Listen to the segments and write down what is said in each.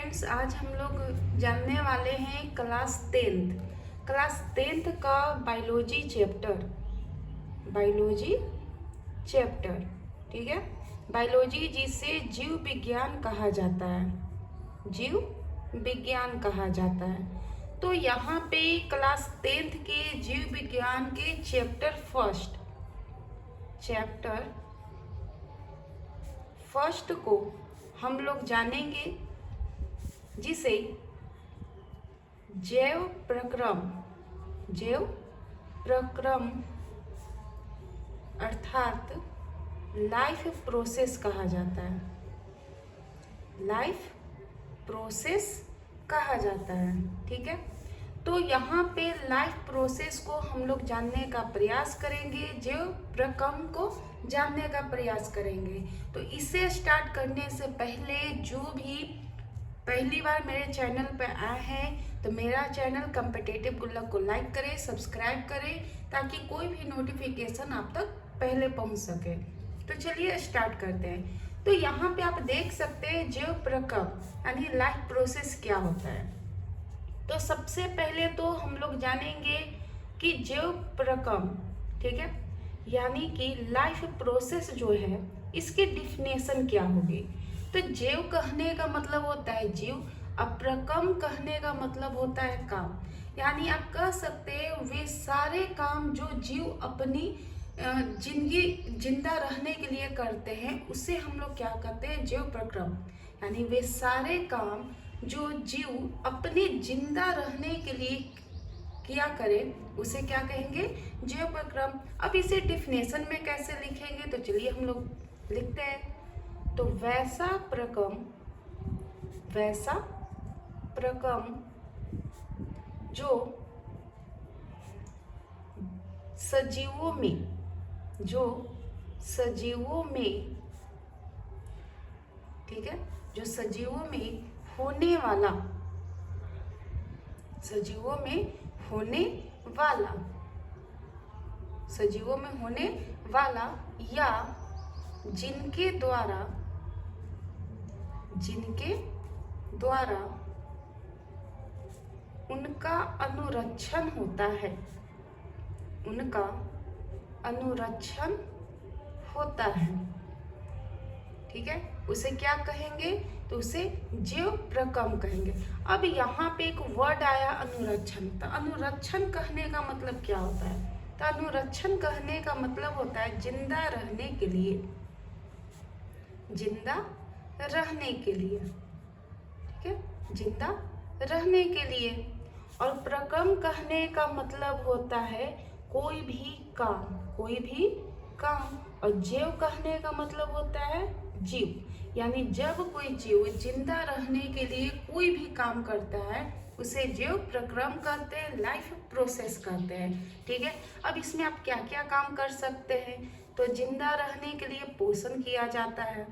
Friends, आज हम लोग जानने वाले हैं क्लास टेंथ का बायोलॉजी चैप्टर। ठीक है, बायोलॉजी जिसे जीव विज्ञान कहा जाता है, जीव विज्ञान कहा जाता है। तो यहाँ पे क्लास टेंथ के जीव विज्ञान के चैप्टर फर्स्ट को हम लोग जानेंगे, जिसे जैव प्रक्रम अर्थात लाइफ प्रोसेस कहा जाता है। लाइफ प्रोसेस कहा जाता है। ठीक है, तो यहाँ पे लाइफ प्रोसेस को हम लोग जानने का प्रयास करेंगे, जैव प्रक्रम को जानने का प्रयास करेंगे। तो इसे स्टार्ट करने से पहले जो भी पहली बार मेरे चैनल पे आए हैं तो मेरा चैनल कॉम्पिटिटिव गुल्लक को लाइक करें, सब्सक्राइब करें, ताकि कोई भी नोटिफिकेशन आप तक पहले पहुंच सके। तो चलिए स्टार्ट करते हैं। तो यहाँ पे आप देख सकते हैं जैव प्रक्रम यानी लाइफ प्रोसेस क्या होता है। तो सबसे पहले तो हम लोग जानेंगे कि जैव प्रक्रम, ठीक है, यानी कि लाइफ प्रोसेस जो है इसकी डिफिनेशन क्या होगी। तो जैव कहने का मतलब होता है जीव, अप्रक्रम कहने का मतलब होता है काम। यानी आप कह सकते हैं वे सारे काम जो जीव अपनी जिंदगी जिंदा रहने के लिए करते हैं, उसे हम लोग क्या कहते हैं, जैव प्रक्रम। यानी वे सारे काम जो जीव अपने जिंदा रहने के लिए किया करे, उसे क्या कहेंगे, जैव प्रक्रम। अब इसे डिफिनेशन में कैसे लिखेंगे, तो चलिए हम लोग लिखते हैं। तो वैसा प्रक्रम जो सजीवों में, ठीक है, जो सजीवों में होने वाला या जिनके द्वारा उनका अनुरक्षण होता है, ठीक है, उसे क्या कहेंगे, तो उसे जैव प्रक्रम कहेंगे। अब यहाँ पे एक वर्ड आया अनुरक्षण। तो अनुरक्षण कहने का मतलब क्या होता है, तो अनुरक्षण कहने का मतलब होता है जिंदा रहने के लिए, ठीक है, जिंदा रहने के लिए। और प्रक्रम कहने का मतलब होता है कोई भी काम। और जैव कहने का मतलब होता है जीव। यानी जब कोई जीव जिंदा रहने के लिए कोई भी काम करता है, उसे जैव प्रक्रम कहते हैं, लाइफ प्रोसेस कहते हैं। ठीक है, अब इसमें आप क्या क्या काम कर सकते हैं, तो जिंदा रहने के लिए पोषण किया जाता है,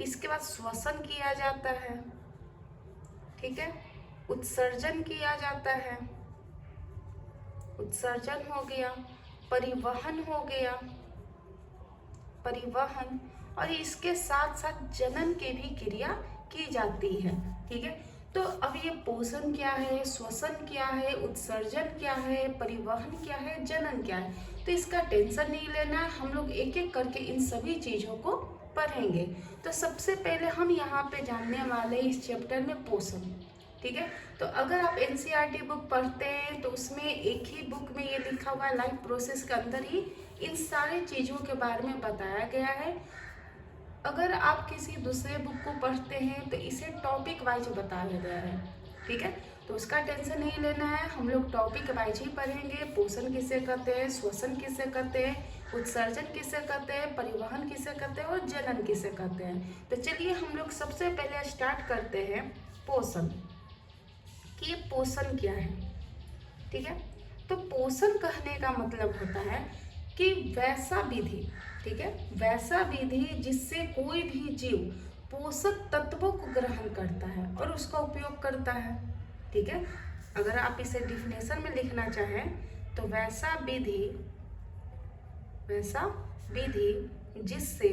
इसके बाद श्वसन किया जाता है, ठीक है, उत्सर्जन किया जाता है, उत्सर्जन हो गया, परिवहन हो गया, और इसके साथ साथ जनन की भी क्रिया की जाती है। ठीक है, तो अब ये पोषण क्या है, श्वसन क्या है, उत्सर्जन क्या है, परिवहन क्या है, जनन क्या है, तो इसका टेंशन नहीं लेना है। हम लोग एक एक करके इन सभी चीजों को पढ़ेंगे। तो सबसे पहले हम यहाँ पे जानने वाले इस चैप्टर में पोषण। ठीक है, तो अगर आप एनसीईआरटी बुक पढ़ते हैं तो उसमें एक ही बुक में ये लिखा हुआ है, लाइफ प्रोसेस के अंदर ही इन सारे चीज़ों के बारे में बताया गया है। अगर आप किसी दूसरे बुक को पढ़ते हैं तो इसे टॉपिक वाइज बताया गया है। ठीक है, तो उसका टेंशन नहीं लेना है, हम लोग टॉपिक वाइज ही पढ़ेंगे। पोषण किसे कहते हैं, श्वसन किसे कहते हैं, उत्सर्जन किसे कहते हैं, परिवहन किसे कहते हैं, और जनन किसे कहते हैं। तो चलिए हम लोग सबसे पहले स्टार्ट करते हैं पोषण, कि ये पोषण क्या है। ठीक है, तो पोषण कहने का मतलब होता है कि वैसा विधि, ठीक है, वैसा विधि जिससे कोई भी जीव पोषक तत्वों को ग्रहण करता है और उसका उपयोग करता है। ठीक है, अगर आप इसे डिफिनेशन में लिखना चाहें तो वैसा विधि जिससे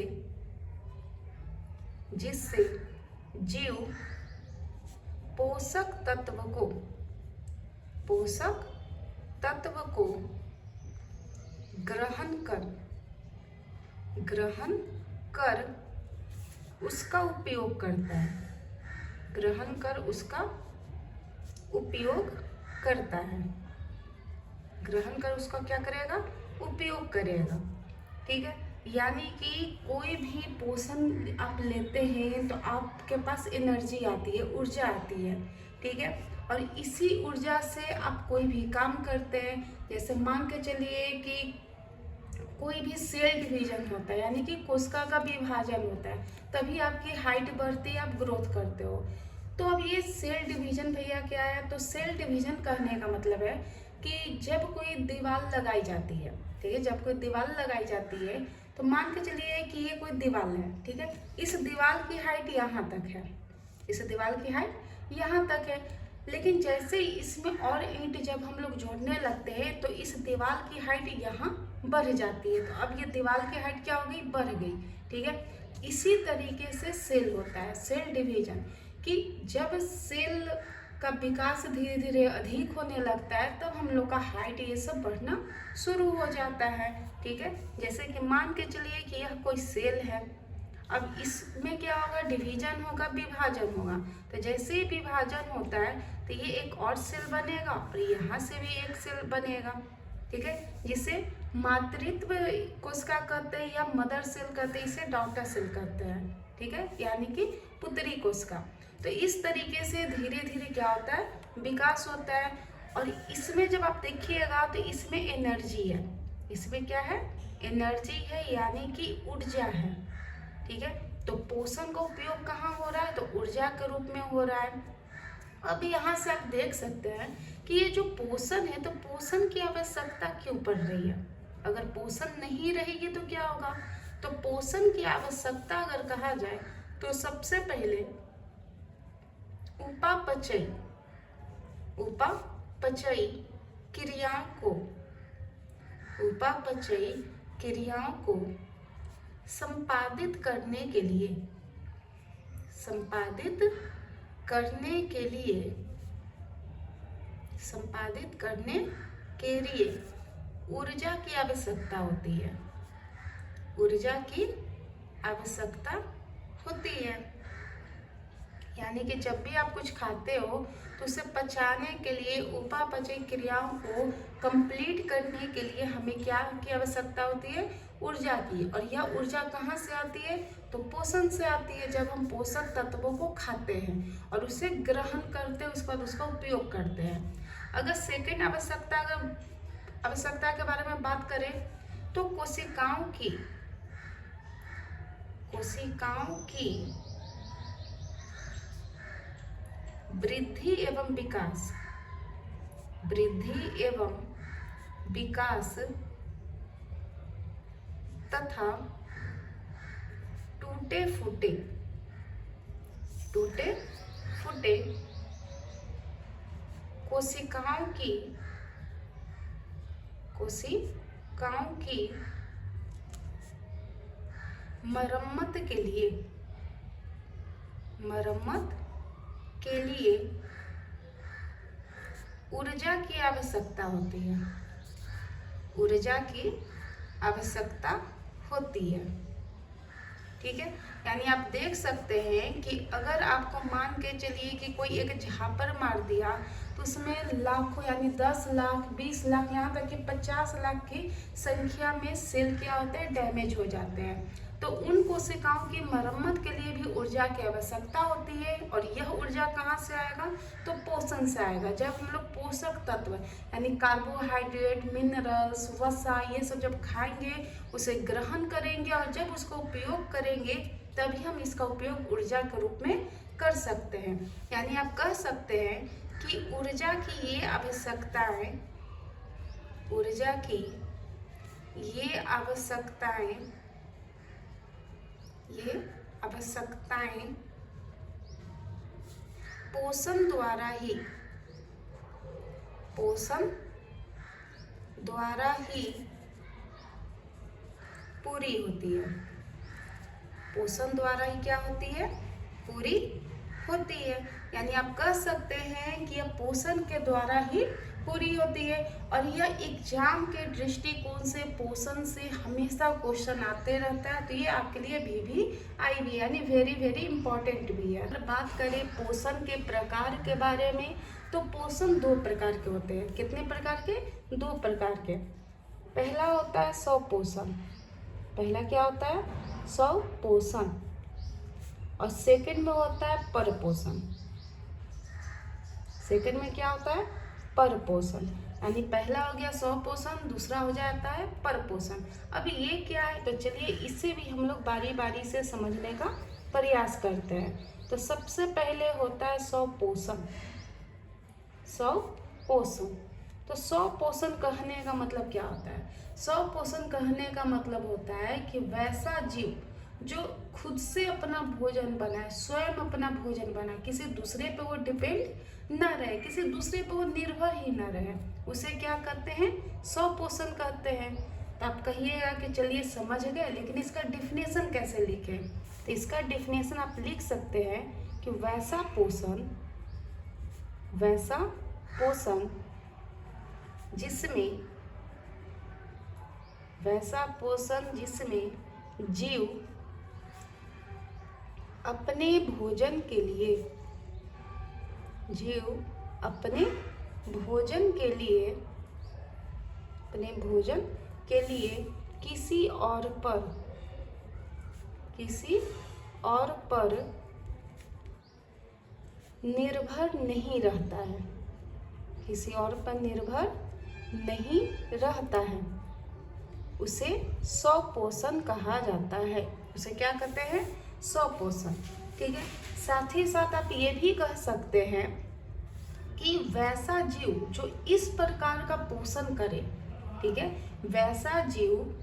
पोषक तत्व को ग्रहण कर उसका उपयोग करता है, ग्रहण कर उसका उपयोग करता है, ग्रहण कर उसका क्या करेगा, उपयोग करेगा। ठीक है, यानी कि कोई भी पोषण आप लेते हैं तो आपके पास एनर्जी आती है, ऊर्जा आती है। ठीक है, और इसी ऊर्जा से आप कोई भी काम करते हैं। जैसे मान के चलिए कि कोई भी सेल डिवीजन होता है, यानी कि कोशिका का विभाजन होता है, तभी आपकी हाइट बढ़ती है, आप ग्रोथ करते हो। तो अब ये सेल डिवीजन भैया क्या है, तो सेल डिवीजन कहने का मतलब है कि जब कोई दीवार लगाई जाती है, ठीक है, जब कोई दीवार लगाई जाती है तो मान के चलिए कि ये कोई दीवार है। ठीक है, इस दीवार की हाइट यहाँ तक है, इस दीवार की हाइट यहाँ तक है, लेकिन जैसे ही इसमें और ईंट जब हम लोग जोड़ने लगते हैं तो इस दीवार की हाइट यहाँ बढ़ जाती है। तो अब ये दीवार की हाइट क्या हो गई, बढ़ गई। ठीक है, इसी तरीके से सेल होता है, सेल डिवीजन, कि जब सेल का विकास धीरे धीरे अधिक होने लगता है तब हम लोग का हाइट ये सब बढ़ना शुरू हो जाता है। ठीक है, जैसे कि मान के चलिए कि यह कोई सेल है, अब इसमें क्या होगा, डिवीजन होगा, विभाजन होगा। तो जैसे ही विभाजन होता है तो ये एक और सेल बनेगा और यहाँ से भी एक सेल बनेगा। ठीक है, जिसे मातृत्व कोशिका कहते हैं या मदर सेल कहते हैं, इसे डॉटर सेल कहते हैं। ठीक है, यानी कि पुत्री कोशिका। तो इस तरीके से धीरे धीरे क्या होता है, विकास होता है। और इसमें जब आप देखिएगा तो इसमें एनर्जी है, इसमें क्या है, एनर्जी है, यानी कि ऊर्जा है। ठीक है, तो पोषण का उपयोग कहाँ हो रहा है, तो ऊर्जा के रूप में हो रहा है। अब यहाँ से आप देख सकते हैं कि ये जो पोषण है, तो पोषण की आवश्यकता क्यों पड़ रही है। अगर पोषण नहीं रहेगी तो क्या होगा, तो पोषण की आवश्यकता अगर कहा जाए तो सबसे पहले उपापचयी क्रियाओं को संपादित करने के लिए ऊर्जा की आवश्यकता होती है, ऊर्जा की आवश्यकता होती है। यानी कि जब भी आप कुछ खाते हो तो उसे पचाने के लिए, उपापचय क्रियाओं को कंप्लीट करने के लिए हमें क्या की आवश्यकता होती है, ऊर्जा की। और यह ऊर्जा कहाँ से आती है, तो पोषण से आती है। जब हम पोषक तत्वों को खाते हैं और उसे ग्रहण करते हैं, उसके बाद उसका उपयोग करते हैं। अगर सेकेंड आवश्यकता के बारे में बात करें तो कोशिकाओं की वृद्धि एवं विकास तथा टूटे फूटे कोशिकाओं की मरम्मत के लिए ऊर्जा की आवश्यकता होती है, ऊर्जा की आवश्यकता होती है। ठीक है, यानी आप देख सकते हैं कि अगर आपको मान के चलिए कि कोई एक झापर मार दिया तो उसमें लाखों, यानी 10 लाख 20 लाख, यहाँ तक कि 50 लाख की संख्या में सेल क्या होते हैं, डैमेज हो जाते हैं। तो उन कोशिकाओं की मरम्मत के लिए भी ऊर्जा की आवश्यकता होती है। और यह ऊर्जा कहाँ से आएगा, तो पोषण से आएगा। जब हम लोग पोषक तत्व यानी कार्बोहाइड्रेट, मिनरल्स, वसा, ये सब जब खाएंगे, उसे ग्रहण करेंगे और जब उसको उपयोग करेंगे तभी हम इसका उपयोग ऊर्जा के रूप में कर सकते हैं। यानी आप कह सकते हैं कि ऊर्जा की ये आवश्यकताएं पोषण द्वारा ही पूरी होती है। पोषण द्वारा ही क्या होती है, पूरी होती है। यानी आप कह सकते हैं कि यह पोषण के द्वारा ही पूरी होती है। और यह एग्जाम के दृष्टिकोण से पोषण से हमेशा क्वेश्चन आते रहता है, तो ये आपके लिए भी आई भी, यानी वेरी वेरी इंपॉर्टेंट भी है। अगर बात करें पोषण के प्रकार के बारे में, तो पोषण 2 प्रकार के होते हैं। कितने प्रकार के? 2 प्रकार के। पहला होता है स्वपोषण। पहला क्या होता है? स्वपोषण। और सेकंड में होता है परपोषण। सेकंड में क्या होता है? परपोषण। यानी पहला हो गया स्वपोषण, दूसरा हो जाता है परपोषण। अभी ये क्या है, तो चलिए इसे भी हम लोग बारी बारी से समझने का प्रयास करते हैं। तो सबसे पहले होता है स्वपोषण। स्वपोषण, तो स्वपोषण कहने का मतलब क्या होता है? स्वपोषण कहने का मतलब होता है कि वैसा जीव जो खुद से अपना भोजन बनाए, स्वयं अपना भोजन बनाए, किसी दूसरे पे वो डिपेंड ना रहे, किसी दूसरे पे वो निर्भर ही ना रहे, उसे क्या कहते हैं? स्वपोषण कहते हैं। तो आप कहिएगा कि चलिए समझ गए, लेकिन इसका डिफिनेशन कैसे लिखें? तो इसका डिफिनेशन आप लिख सकते हैं कि वैसा पोषण जिसमें जीव अपने भोजन के लिए किसी और पर निर्भर नहीं रहता है, किसी और पर निर्भर नहीं रहता है, उसे स्वपोषण कहा जाता है। उसे क्या कहते हैं? स्वपोषण। ठीक है। साथ ही साथ आप ये भी कह सकते हैं कि वैसा जीव जो इस प्रकार का पोषण करे, ठीक है, वैसा जीव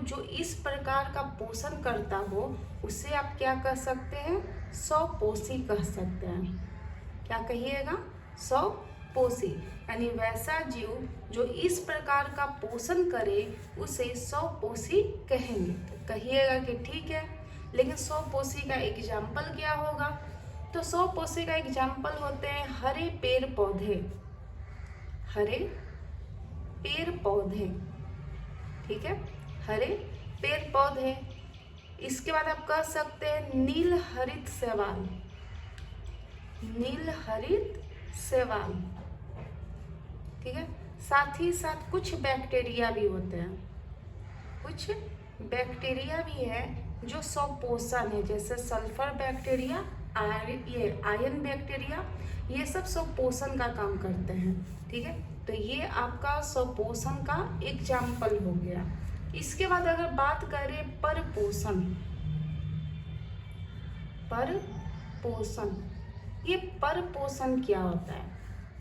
जो इस प्रकार का पोषण करता हो, उसे आप क्या कह सकते हैं? स्वपोषी कह सकते हैं। क्या कहिएगा? स्वपोषी। यानी वैसा जीव जो इस प्रकार का पोषण करे उसे स्वपोषी कहेंगे। तो कहिएगा कि ठीक है, लेकिन स्वपोषी का एग्जाम्पल क्या होगा? तो स्वपोषी का एग्जाम्पल होते हैं हरे पेड़ पौधे। ठीक है, हरे पेड़ पौधे। इसके बाद आप कह सकते हैं नील हरित शैवाल। ठीक है। साथ ही साथ कुछ बैक्टीरिया भी होते हैं, कुछ बैक्टीरिया भी है जो स्वपोषण है, जैसे सल्फर बैक्टीरिया, आयरन बैक्टीरिया, ये सब स्वपोषण का काम करते हैं। ठीक है, तो ये आपका स्वपोषण का एग्जाम्पल हो गया। इसके बाद अगर बात करें परपोषण, ये परपोषण क्या होता है?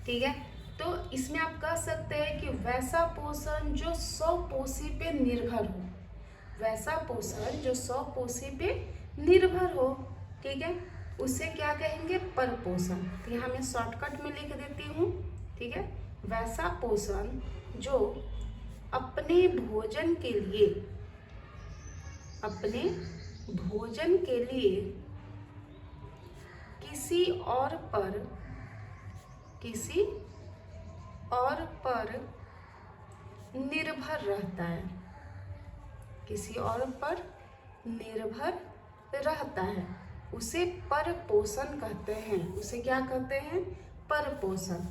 ठीक है, तो इसमें आप कह सकते हैं कि वैसा पोषण जो स्वपोषी पे निर्भर हो, वैसा पोषण जो स्वपोषी पे निर्भर हो, ठीक है, उसे क्या कहेंगे? परपोषण। तो यहाँ मैं शॉर्टकट में लिख देती हूँ। ठीक है, वैसा पोषण जो अपने भोजन के लिए किसी और पर निर्भर रहता है, किसी और पर निर्भर रहता है, उसे परपोषण कहते हैं। उसे क्या कहते हैं? परपोषण।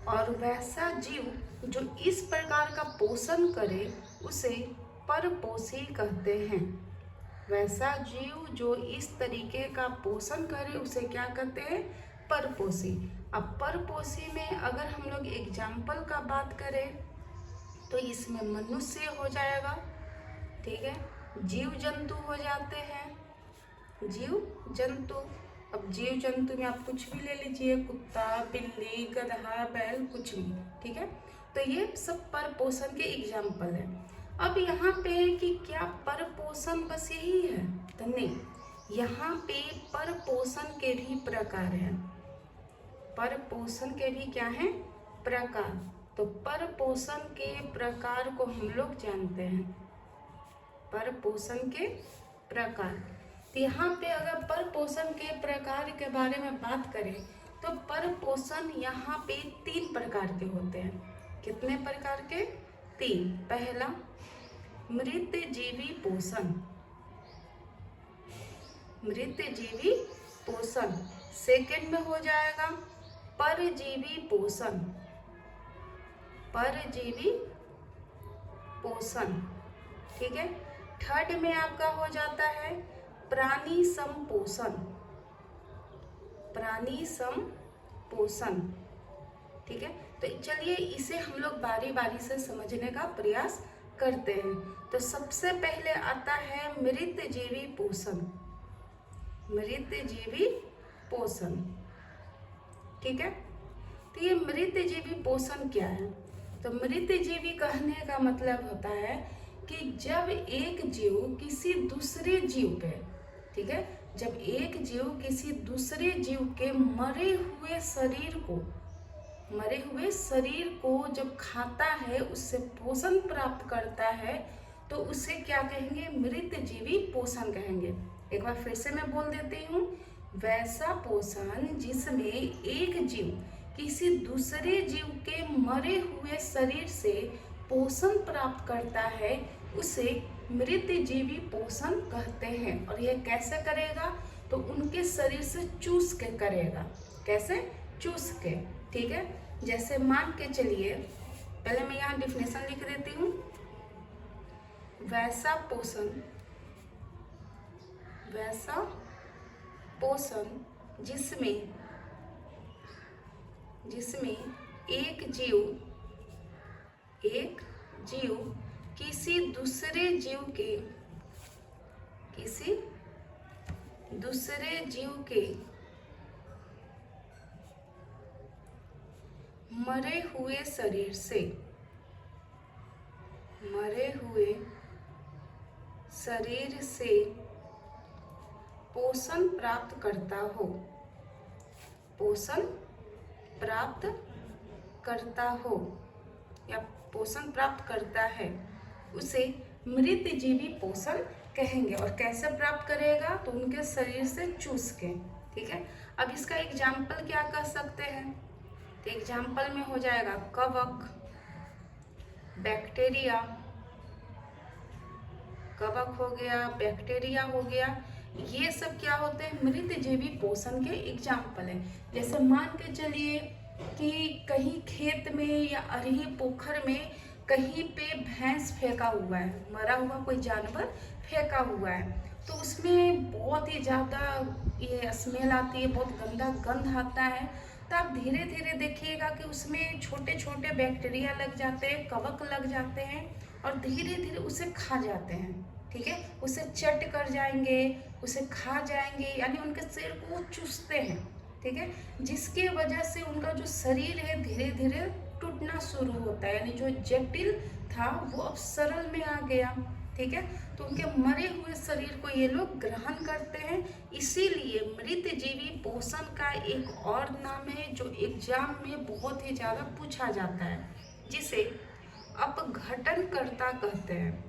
और वैसा जीव जो इस प्रकार का पोषण करे उसे परपोषी कहते हैं। वैसा जीव जो इस तरीके का पोषण करे उसे क्या कहते हैं? परपोषी। अब परपोषी में अगर हम लोग एग्जाम्पल का बात करें तो इसमें मनुष्य हो जाएगा, ठीक है, जीव जंतु हो जाते हैं, जीव जंतु। अब जीव जंतु में आप कुछ भी ले लीजिए, कुत्ता, बिल्ली, गधा, बैल, कुछ भी, ठीक है। तो ये सब परपोषण के एग्जाम्पल है। अब यहाँ पे कि क्या परपोषण बस यही है? तो नहीं, यहाँ पे परपोषण के भी प्रकार हैं। परपोषण के भी क्या है? प्रकार। तो परपोषण के प्रकार को हम लोग जानते हैं, परपोषण के प्रकार। तो यहाँ पे अगर पर पोषण के प्रकार के बारे में बात करें तो पर पोषण यहाँ पे 3 प्रकार के होते हैं। कितने प्रकार के? 3। पहला मृतजीवी पोषण, मृतजीवी पोषण। सेकंड में हो जाएगा परजीवी पोषण, परजीवी पोषण, ठीक है। थर्ड में आपका हो जाता है प्राणी संपोषण, प्राणी संपोषण, ठीक है। तो चलिए इसे हम लोग बारी बारी से समझने का प्रयास करते हैं। तो सबसे पहले आता है मृतजीवी पोषण, मृतजीवी पोषण, ठीक है। तो ये मृतजीवी पोषण क्या है? तो मृतजीवी कहने का मतलब होता है कि जब एक जीव किसी दूसरे जीव पे, ठीक है, जब एक जीव किसी दूसरे जीव के मरे हुए शरीर को जब खाता है, उससे पोषण प्राप्त करता है, तो उसे क्या कहेंगे? मृतजीवी पोषण कहेंगे। एक बार फिर से मैं बोल देती हूँ, वैसा पोषण जिसमें एक जीव किसी दूसरे जीव के मरे हुए शरीर से पोषण प्राप्त करता है, उसे मृतजीवी पोषण कहते हैं। और यह कैसे करेगा? तो उनके शरीर से चूस के करेगा। कैसे? चूस के, ठीक है। जैसे मान के चलिए, पहले मैं यहाँ डिफिनेशन लिख देती हूँ। वैसा पोषण, वैसा पोषण जिसमें एक जीव किसी दूसरे जीव के मरे हुए शरीर से पोषण प्राप्त करता हो, पोषण प्राप्त करता हो या पोषण प्राप्त करता है, उसे मृतजीवी पोषण कहेंगे। और कैसे प्राप्त करेगा? तो उनके शरीर से चूस के, ठीक है। अब इसका एग्जाम्पल क्या कर सकते हैं? तो एग्जाम्पल में हो जाएगा कवक, बैक्टीरिया, कवक हो गया, बैक्टीरिया हो गया, ये सब क्या होते हैं? मृतजीवी पोषण के एग्जाम्पल है। जैसे मान के चलिए कि कहीं खेत में या अरही पोखर में कहीं पे भैंस फेंका हुआ है, मरा हुआ कोई जानवर फेंका हुआ है, तो उसमें बहुत ही ज़्यादा ये स्मेल आती है, बहुत गंदा गंध आता है। तो आप धीरे धीरे देखिएगा कि उसमें छोटे छोटे बैक्टीरिया लग जाते हैं, कवक लग जाते हैं और धीरे धीरे उसे खा जाते हैं, ठीक है। उसे चट कर जाएंगे, उसे खा जाएंगे, यानी उनके शरीर को वो चूसते हैं, ठीक है। जिसके वजह से उनका जो शरीर है धीरे धीरे टूटना शुरू होता है, यानी जो जटिल था वो अब सरल में आ गया, ठीक है। तो उनके मरे हुए शरीर को ये लोग ग्रहण करते हैं। इसीलिए मृतजीवी पोषण का एक और नाम है जो एग्जाम में बहुत ही ज़्यादा पूछा जाता है, जिसे अपघटनकर्ता कहते हैं।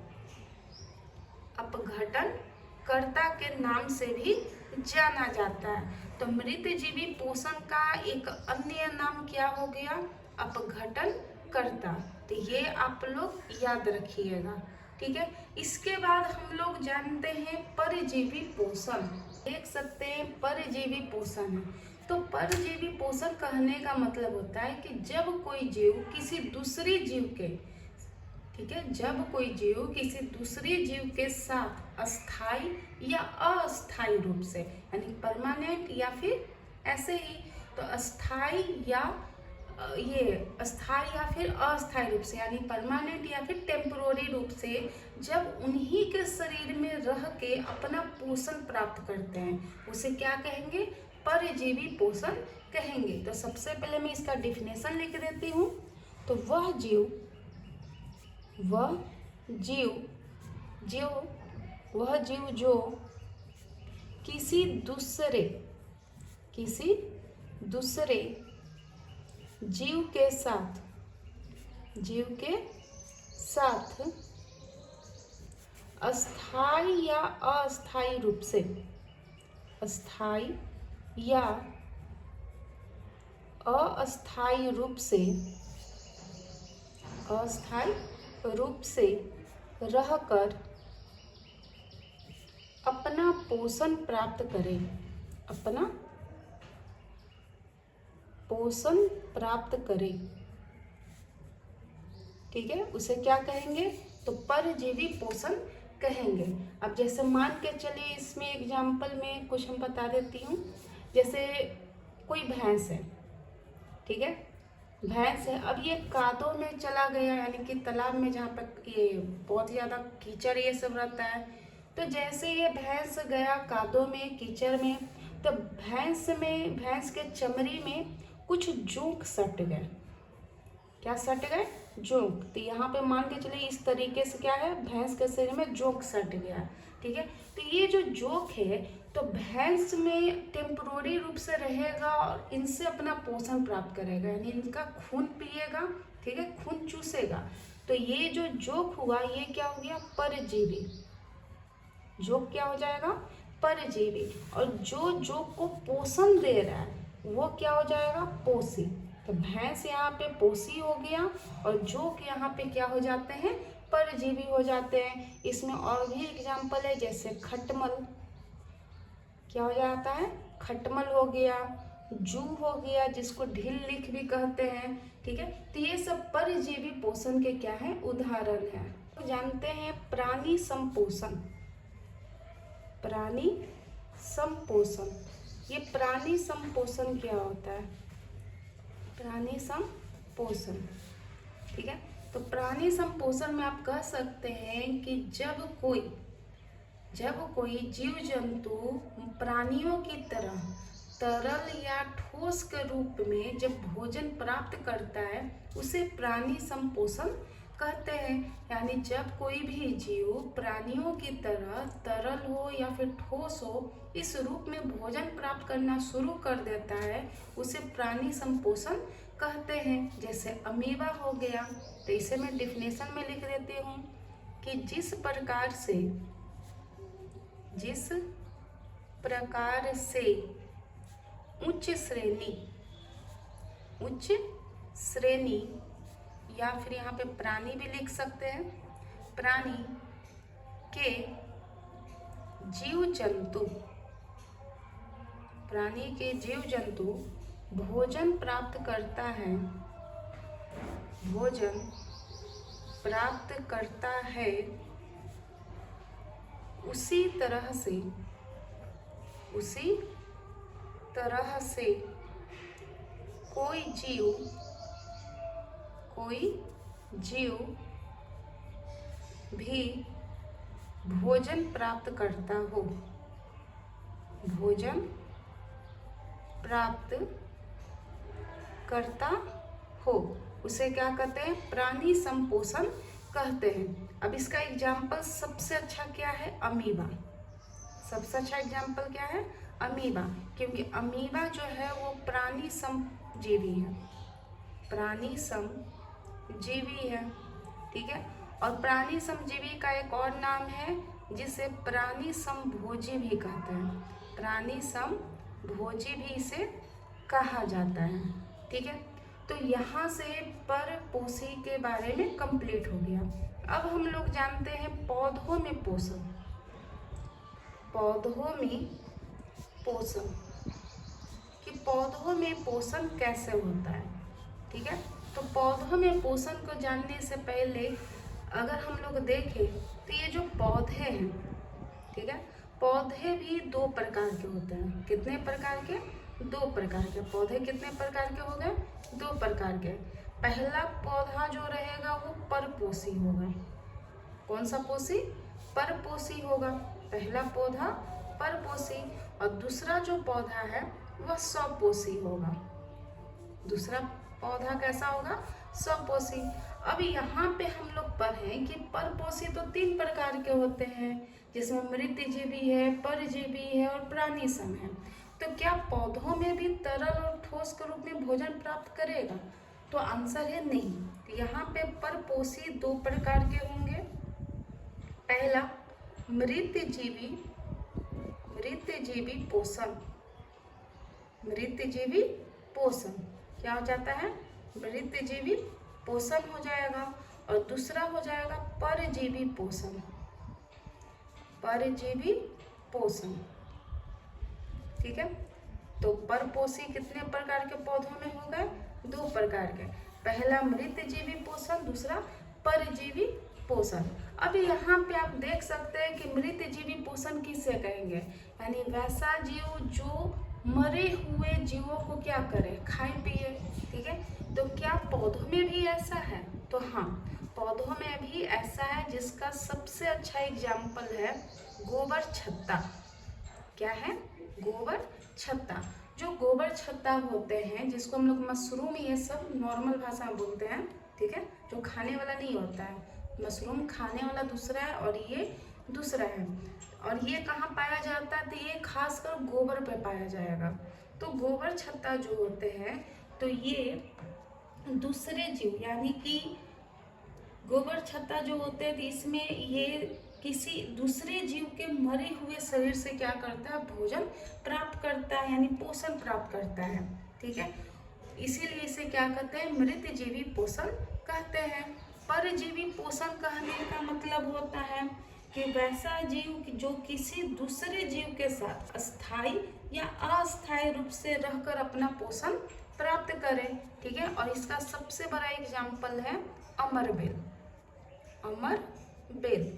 अपघटनकर्ता के नाम से भी जाना जाता है। तो मृतजीवी पोषण का एक अन्य नाम क्या हो गया? अपघटनकर्ता। तो ये आप लोग याद रखिएगा, ठीक है। इसके बाद हम लोग जानते हैं परजीवी पोषण। देख सकते हैं परजीवी पोषण है। तो परजीवी पोषण कहने का मतलब होता है कि जब कोई जीव किसी दूसरे जीव के, ठीक है, जब कोई जीव किसी दूसरे जीव के साथ अस्थाई या अस्थाई रूप से, यानी परमानेंट या फिर ऐसे ही, तो अस्थाई या अस्थाई या फिर अस्थाई रूप से, यानी परमानेंट या फिर टेम्पोररी रूप से जब उन्हीं के शरीर में रह के अपना पोषण प्राप्त करते हैं, उसे क्या कहेंगे? परजीवी पोषण कहेंगे। तो सबसे पहले मैं इसका डिफिनेशन लिख देती हूँ। तो वह जीव जो किसी दूसरे जीव के साथ अस्थाई या अस्थाई रूप से अस्थाई या अस्थाई रूप से रहकर अपना पोषण प्राप्त करें, अपना पोषण प्राप्त करें। ठीक है, उसे क्या कहेंगे? तो परजीवी पोषण कहेंगे। अब जैसे मान के चलिए, इसमें एग्जाम्पल में कुछ हम बता देती हूँ। जैसे कोई भैंस है, ठीक है, भैंस है, अब ये कादों में चला गया, यानी कि तालाब में जहाँ पर ये बहुत ज़्यादा कीचड़ ये सब रहता है। तो जैसे ये भैंस गया कादों में, कीचड़ में, तो भैंस के चमड़ी में कुछ जोंक सट गए। क्या सट गए? जोंक। तो यहाँ पे मान के चलिए इस तरीके से क्या है, भैंस के शरीर में जोंक सट गया। ठीक है, तो ये जो जोंक है तो भैंस में टेम्पोररी रूप से रहेगा और इनसे अपना पोषण प्राप्त करेगा, यानी इनका खून पिएगा। ठीक है, खून चूसेगा। तो ये जो जोंक हुआ ये क्या हो गया? परजीवी। जोंक क्या हो जाएगा? परजीवी। और जो जोंक को पोषण दे रहा है वो क्या हो जाएगा? पोषी। तो भैंस यहाँ पे पोषी हो गया और जोंक यहाँ पे क्या हो जाते हैं? परजीवी हो जाते हैं। इसमें और भी एग्जाम्पल है, जैसे खटमल क्या हो जाता है? खटमल हो गया, जू हो गया, जिसको ढील लिख भी कहते हैं। ठीक है, तो ये सब परजीवी पोषण के क्या है? उदाहरण है। तो जानते हैं प्राणी संपोषण। प्राणी संपोषण, ये प्राणी संपोषण क्या होता है? प्राणी संपोषण, ठीक है, तो प्राणी संपोषण में आप कह सकते हैं कि जब कोई जीव जंतु प्राणियों की तरह तरल या ठोस के रूप में जब भोजन प्राप्त करता है उसे प्राणी संपोषण कहते हैं। यानी जब कोई भी जीव प्राणियों की तरह तरल हो या फिर ठोस हो, इस रूप में भोजन प्राप्त करना शुरू कर देता है, उसे प्राणी संपोषण कहते हैं। जैसे अमीबा हो गया, तो इसे मैं डिफिनेशन में लिख देती हूँ कि जिस प्रकार से उच्च श्रेणी या फिर यहाँ पे प्राणी भी लिख सकते हैं, प्राणी के जीव जंतु भोजन प्राप्त करता है, उसी तरह से कोई जीव भी भोजन प्राप्त करता हो, उसे क्या कहते हैं? प्राणी संपोषण कहते हैं। अब इसका एग्जाम्पल सबसे अच्छा क्या है? अमीबा। सबसे अच्छा एग्जाम्पल क्या है? अमीबा, क्योंकि अमीबा जो है वो प्राणी समजीवी है। ठीक है, और प्राणी समजीवी का एक और नाम है जिसे प्राणी समभोजी भी कहते हैं। प्राणी समभोजी भी इसे कहा जाता है। ठीक है, तो यहाँ से परपोषी के बारे में कंप्लीट हो गया। अब हम लोग जानते हैं पौधों में पोषण कि पौधों में पोषण कैसे होता है। ठीक है, तो पौधों में पोषण को जानने से पहले अगर हम लोग देखें तो ये जो पौधे हैं, ठीक है, पौधे भी दो प्रकार के होते हैं। कितने प्रकार के? दो प्रकार के। पौधे कितने प्रकार के हो गए? दो प्रकार के। पहला पौधा जो रहेगा वो परपोषी होगा। कौन सा पोषी? परपोषी होगा। पहला पौधा परपोषी, और दूसरा जो पौधा है वह स्वपोषी होगा। दूसरा पौधा कैसा होगा? स्वपोषी। अब यहाँ पे हम लोग पढ़ें कि परपोषी तो तीन प्रकार के होते हैं, जिसमें मृतजीवी है, परजीवी है और प्राणीसम है। तो क्या पौधों में भी तरल और ठोस के रूप में भोजन प्राप्त करेगा? तो आंसर है नहीं। तो यहाँ पे परपोषी दो प्रकार के होंगे। पहला मृतजीवी मृतजीवी पोषण, मृतजीवी पोषण क्या हो जाता है, मृतजीवी पोषण हो जाएगा। और दूसरा हो जाएगा परजीवी पोषण, परजीवी पोषण, ठीक है। तो परपोषी कितने प्रकार के पौधों में हो गए, 2 प्रकार के, पहला मृतजीवी पोषण, दूसरा परजीवी पोषण। अब यहाँ पे आप देख सकते हैं कि मृतजीवी पोषण किसे कहेंगे, यानी वैसा जीव जो मरे हुए जीवों को क्या करे, खाए पिए, ठीक है। तो क्या पौधों में भी ऐसा है, तो हाँ पौधों में भी ऐसा है, जिसका सबसे अच्छा एग्जाम्पल है गोबर छत्ता। क्या है, गोबर छत्ता। जो गोबर छत्ता होते हैं, जिसको हम लोग मशरूम, ये सब नॉर्मल भाषा में बोलते हैं, ठीक है, जो खाने वाला नहीं होता है। मशरूम खाने वाला दूसरा है और ये दूसरा है। और ये कहाँ पाया जाता है, तो ये खासकर गोबर पे पाया जाएगा। तो गोबर छत्ता जो होते हैं, तो ये दूसरे जीव, यानी कि गोबर छत्ता जो होते हैं, तो इसमें ये किसी दूसरे जीव के मरे हुए शरीर से क्या करता है, भोजन प्राप्त करता है, यानी पोषण प्राप्त करता है, ठीक है। इसीलिए इसे क्या कहते हैं, मृतजीवी पोषण कहते हैं। परजीवी पोषण कहने का मतलब होता है कि वैसा जीव जो किसी दूसरे जीव के साथ अस्थायी या अस्थायी रूप से रहकर अपना पोषण प्राप्त करे, ठीक है। और इसका सबसे बड़ा एग्जाम्पल है अमरबेल, अमरबेल,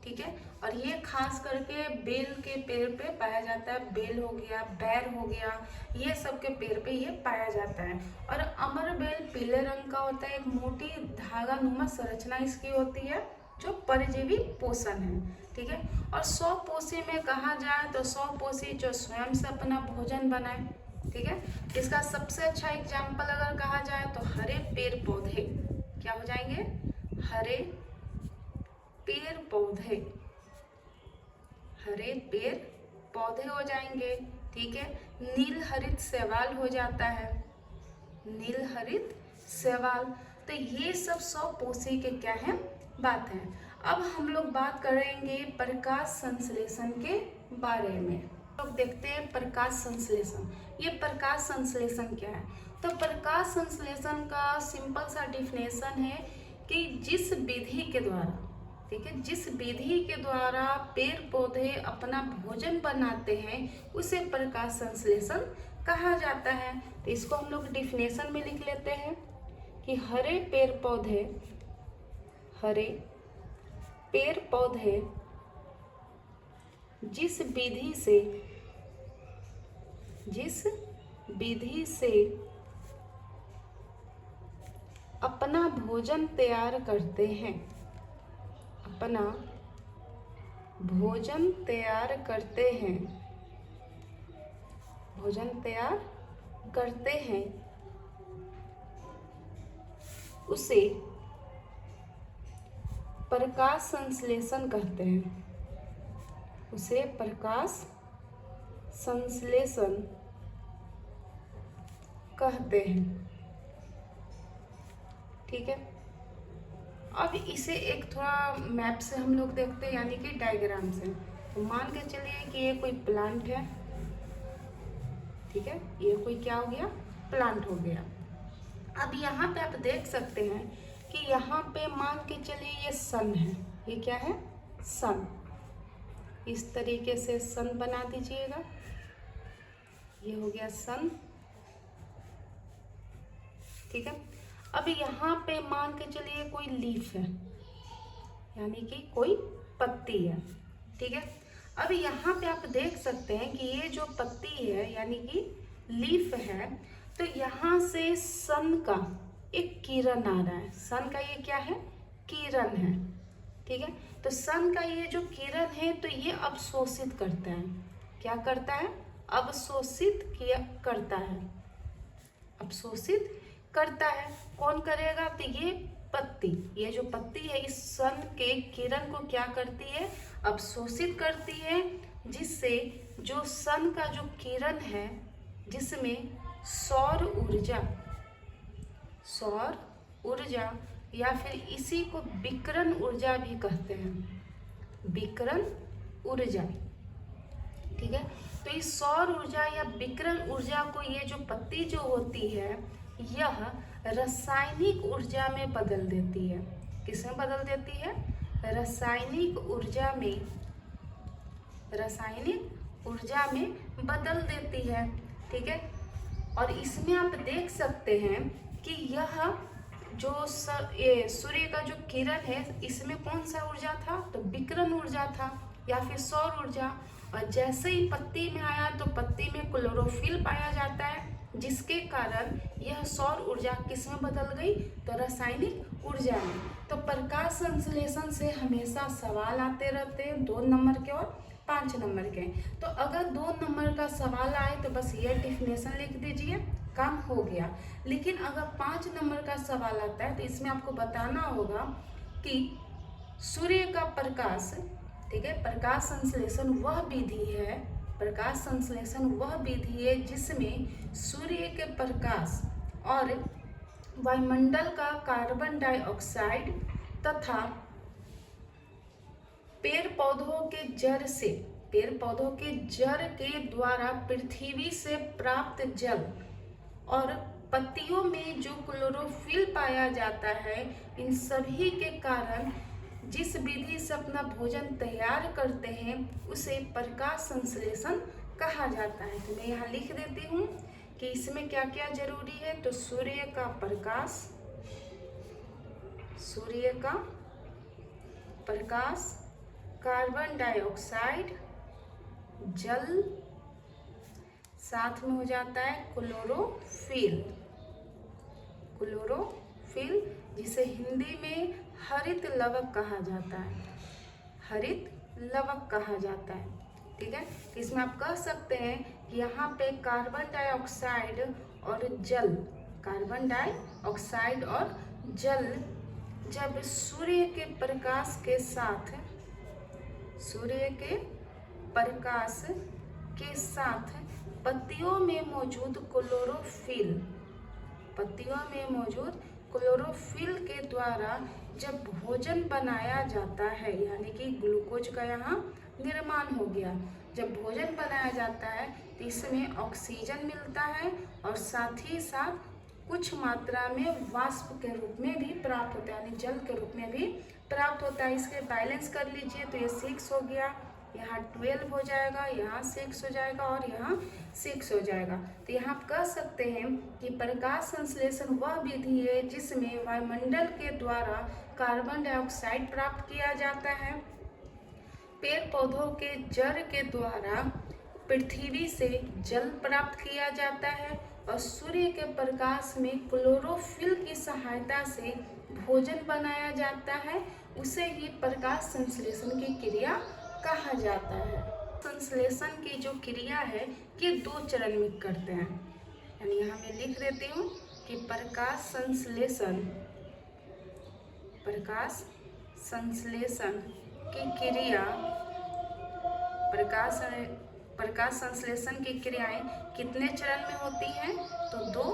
ठीक है। और ये खास करके बेल के पेड़ पे पाया जाता है, बेल हो गया, बैर हो गया, ये सब के पेड़ पे ये पाया जाता है। और अमरबेल पीले रंग का होता है, एक मोटी धागा नुमा संरचना इसकी होती है, जो परजीवी पोषण है, ठीक है। और स्वपोषी में कहा जाए तो स्वपोषी जो स्वयं से अपना भोजन बनाए, ठीक है। इसका सबसे अच्छा एग्जाम्पल अगर कहा जाए तो हरे पेड़ पौधे क्या हो जाएंगे, हरे पेड़ पौधे, हरे पेड़ पौधे हो जाएंगे, ठीक है। नील हरित शैवाल हो जाता है, नील हरित शैवाल। तो ये सब स्वपोषी के क्या है, बात है। अब हम लोग बात करेंगे प्रकाश संश्लेषण के बारे में। लोग देखते हैं प्रकाश संश्लेषण। ये प्रकाश संश्लेषण क्या है, तो प्रकाश संश्लेषण का सिंपल सा डिफिनेशन है कि जिस विधि के द्वारा, ठीक है, जिस विधि के द्वारा पेड़ पौधे अपना भोजन बनाते हैं उसे प्रकाश संश्लेषण कहा जाता है। तो इसको हम लोग डिफिनेशन में लिख लेते हैं कि हरे पेड़ पौधे, हरे पेड़ पौधे जिस विधि से अपना भोजन तैयार करते हैं, अपना भोजन तैयार करते हैं, भोजन तैयार करते हैं, उसे प्रकाश संश्लेषण कहते हैं, उसे प्रकाश संश्लेषण कहते हैं, ठीक है। अब इसे एक थोड़ा मैप से हम लोग देखते हैं, यानी कि डायग्राम से। तो मान के चलिए कि ये कोई प्लांट है, ठीक है, ये कोई क्या हो गया, प्लांट हो गया। अब यहाँ पे आप देख सकते हैं कि यहाँ पे मान के चलिए ये सन है, ये क्या है, सन। इस तरीके से सन बना दीजिएगा, ये हो गया सन, ठीक है। अब यहाँ पे मान के चलिए कोई लीफ है, यानी कि कोई पत्ती है, ठीक है। अब यहाँ पे आप देख सकते हैं कि ये जो पत्ती है यानी कि लीफ है, तो यहाँ से सन का एक किरण आ रहा है, सन का ये क्या है, किरण है, ठीक है। तो सन का ये जो किरण है तो ये अवशोषित करता है, क्या करता है, अवशोषित किया करता है, अवशोषित करता है। कौन करेगा, तो ये पत्ती, ये जो पत्ती है इस सन के किरण को क्या करती है, अवशोषित करती है, जिससे जो सन का जो किरण है जिसमें सौर ऊर्जा, सौर ऊर्जा या फिर इसी को विकिरण ऊर्जा भी कहते हैं, विकिरण ऊर्जा, ठीक है। तो इस सौर ऊर्जा या विकिरण ऊर्जा को, ये जो पत्ती जो होती है, यह रासायनिक ऊर्जा में बदल देती है। किसमें बदल देती है? रासायनिक ऊर्जा में, रासायनिक ऊर्जा में बदल देती है। ठीक है। और इसमें आप देख सकते हैं कि यह जो ये सूर्य का जो किरण है, इसमें कौन सा ऊर्जा था? तो विकिरण ऊर्जा था या फिर सौर ऊर्जा। और जैसे ही पत्ती में आया तो पत्ती में क्लोरोफिल पाया जाता है, जिसके कारण यह सौर ऊर्जा किस में बदल गई? तो रासायनिक ऊर्जा में। तो प्रकाश संश्लेषण से हमेशा सवाल आते रहते हैं, 2 नंबर के और 5 नंबर के। तो अगर 2 नंबर का सवाल आए तो बस ये डेफिनेशन लिख दीजिए, काम हो गया। लेकिन अगर 5 नंबर का सवाल आता है तो इसमें आपको बताना होगा कि सूर्य का प्रकाश, ठीक है, प्रकाश संश्लेषण वह विधि है, प्रकाश संश्लेषण वह विधि है जिसमें सूर्य के प्रकाश और वायुमंडल का कार्बन डाइऑक्साइड तथा पेड़ पौधों के जड़ से, पेड़ पौधों के जड़ के द्वारा पृथ्वी से प्राप्त जल और पत्तियों में जो क्लोरोफिल पाया जाता है, इन सभी के कारण जिस विधि से अपना भोजन तैयार करते हैं उसे प्रकाश संश्लेषण कहा जाता है। तो मैं यहाँ लिख देती हूँ कि इसमें क्या क्या जरूरी है। तो सूर्य का प्रकाश, सूर्य का प्रकाश, कार्बन डाइऑक्साइड, जल, साथ में हो जाता है क्लोरोफिल, क्लोरोफिल जिसे हिंदी में हरित लवक कहा जाता है, हरित लवक कहा जाता है। ठीक है। इसमें आप कह सकते हैं कि यहाँ पे कार्बन डाइऑक्साइड और जल, कार्बन डाइऑक्साइड और जल जब सूर्य के प्रकाश के साथ, सूर्य के प्रकाश के साथ पत्तियों में मौजूद क्लोरोफिल, पत्तियों में मौजूद क्लोरोफिल के द्वारा जब भोजन बनाया जाता है, यानी कि ग्लूकोज का यहाँ निर्माण हो गया, जब भोजन बनाया जाता है तो इसमें ऑक्सीजन मिलता है और साथ ही साथ कुछ मात्रा में वाष्प के रूप में भी प्राप्त होता है, यानी जल के रूप में भी प्राप्त होता है। इसके बैलेंस कर लीजिए तो ये 6 हो गया, यहाँ 12 हो जाएगा, यहाँ 6 हो जाएगा और यहाँ 6 हो जाएगा। तो यहाँ आप कह सकते हैं कि प्रकाश संश्लेषण वह विधि है जिसमें वायुमंडल के द्वारा कार्बन डाइऑक्साइड प्राप्त किया जाता है, पेड़ पौधों के जड़ के द्वारा पृथ्वी से जल प्राप्त किया जाता है और सूर्य के प्रकाश में क्लोरोफिल की सहायता से भोजन बनाया जाता है, उसे ही प्रकाश संश्लेषण की क्रिया कहा जाता है। संश्लेषण की जो क्रिया है ये 2 चरण में करते हैं, यानी यहाँ मैं लिख देती हूँ कि प्रकाश संश्लेषण, प्रकाश संश्लेषण की क्रिया, प्रकाश संश्लेषण की क्रियाएं कितने चरण में होती हैं? तो 2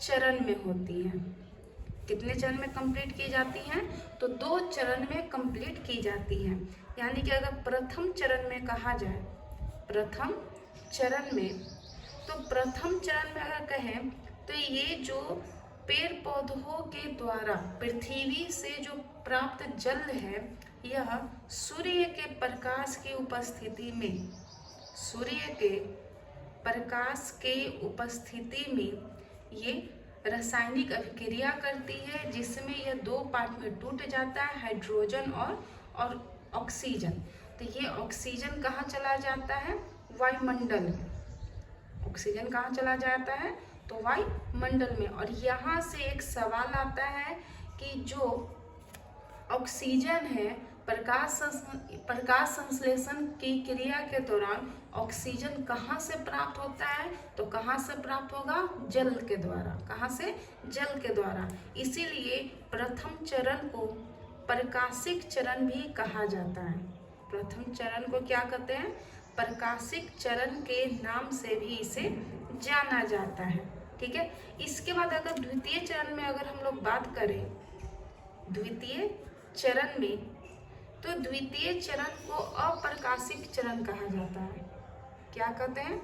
चरण में होती हैं। कितने चरण में कंप्लीट की जाती हैं? तो 2 चरण में कंप्लीट की जाती हैं। यानी कि अगर प्रथम चरण में कहा जाए, प्रथम चरण में, तो प्रथम चरण में अगर कहें तो ये जो पेड़ पौधों के द्वारा पृथ्वी से जो प्राप्त जल है, यह सूर्य के प्रकाश की उपस्थिति में, सूर्य के प्रकाश के उपस्थिति में ये रासायनिक अभिक्रिया करती है, जिसमें यह 2 पार्ट में टूट जाता है, हाइड्रोजन और ऑक्सीजन। तो ये ऑक्सीजन कहाँ चला जाता है? वायुमंडल। ऑक्सीजन कहाँ चला जाता है? तो वायुमंडल में। और यहाँ से एक सवाल आता है कि जो ऑक्सीजन है, प्रकाश संश्लेषण की क्रिया के दौरान ऑक्सीजन कहाँ से प्राप्त होता है? तो कहाँ से प्राप्त होगा? जल के द्वारा। कहाँ से? जल के द्वारा। इसीलिए प्रथम चरण को प्रकाशिक चरण भी कहा जाता है। प्रथम चरण को क्या कहते हैं? प्रकाशिक चरण के नाम से भी इसे जाना जाता है। ठीक है। इसके बाद अगर द्वितीय चरण में अगर हम लोग बात करें, द्वितीय चरण में, तो द्वितीय चरण को अप्रकाशिक चरण कहा जाता है। क्या कहते हैं?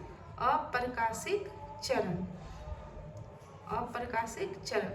अप्रकाशिक चरण। अप्रकाशिक चरण।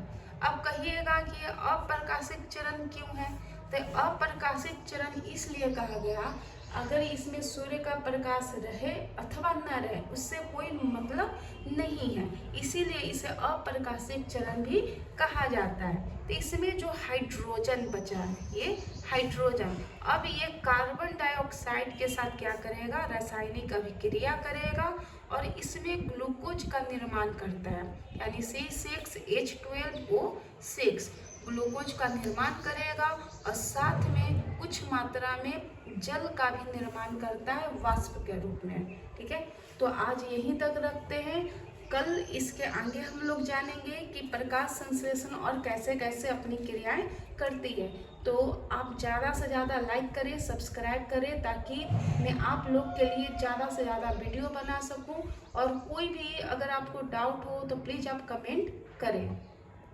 अब कहिएगा कि ये अप्रकाशिक चरण क्यों है? तो अप्रकाशित चरण इसलिए कहा गया, अगर इसमें सूर्य का प्रकाश रहे अथवा न रहे उससे कोई मतलब नहीं है, इसीलिए इसे अप्रकाशित चरण भी कहा जाता है। तो इसमें जो हाइड्रोजन बचा है, ये हाइड्रोजन अब ये कार्बन डाइऑक्साइड के साथ क्या करेगा? रासायनिक अभिक्रिया करेगा और इसमें ग्लूकोज का निर्माण करता है, यानी C6H12O6 ग्लूकोज का निर्माण करेगा और साथ में कुछ मात्रा में जल का भी निर्माण करता है वाष्प के रूप में। ठीक है, तो आज यहीं तक रखते हैं। कल इसके आगे हम लोग जानेंगे कि प्रकाश संश्लेषण और कैसे कैसे अपनी क्रियाएं करती है। तो आप ज़्यादा से ज़्यादा लाइक करें, सब्सक्राइब करें, ताकि मैं आप लोग के लिए ज़्यादा से ज़्यादा वीडियो बना सकूं। और कोई भी अगर आपको डाउट हो तो प्लीज़ आप कमेंट करें।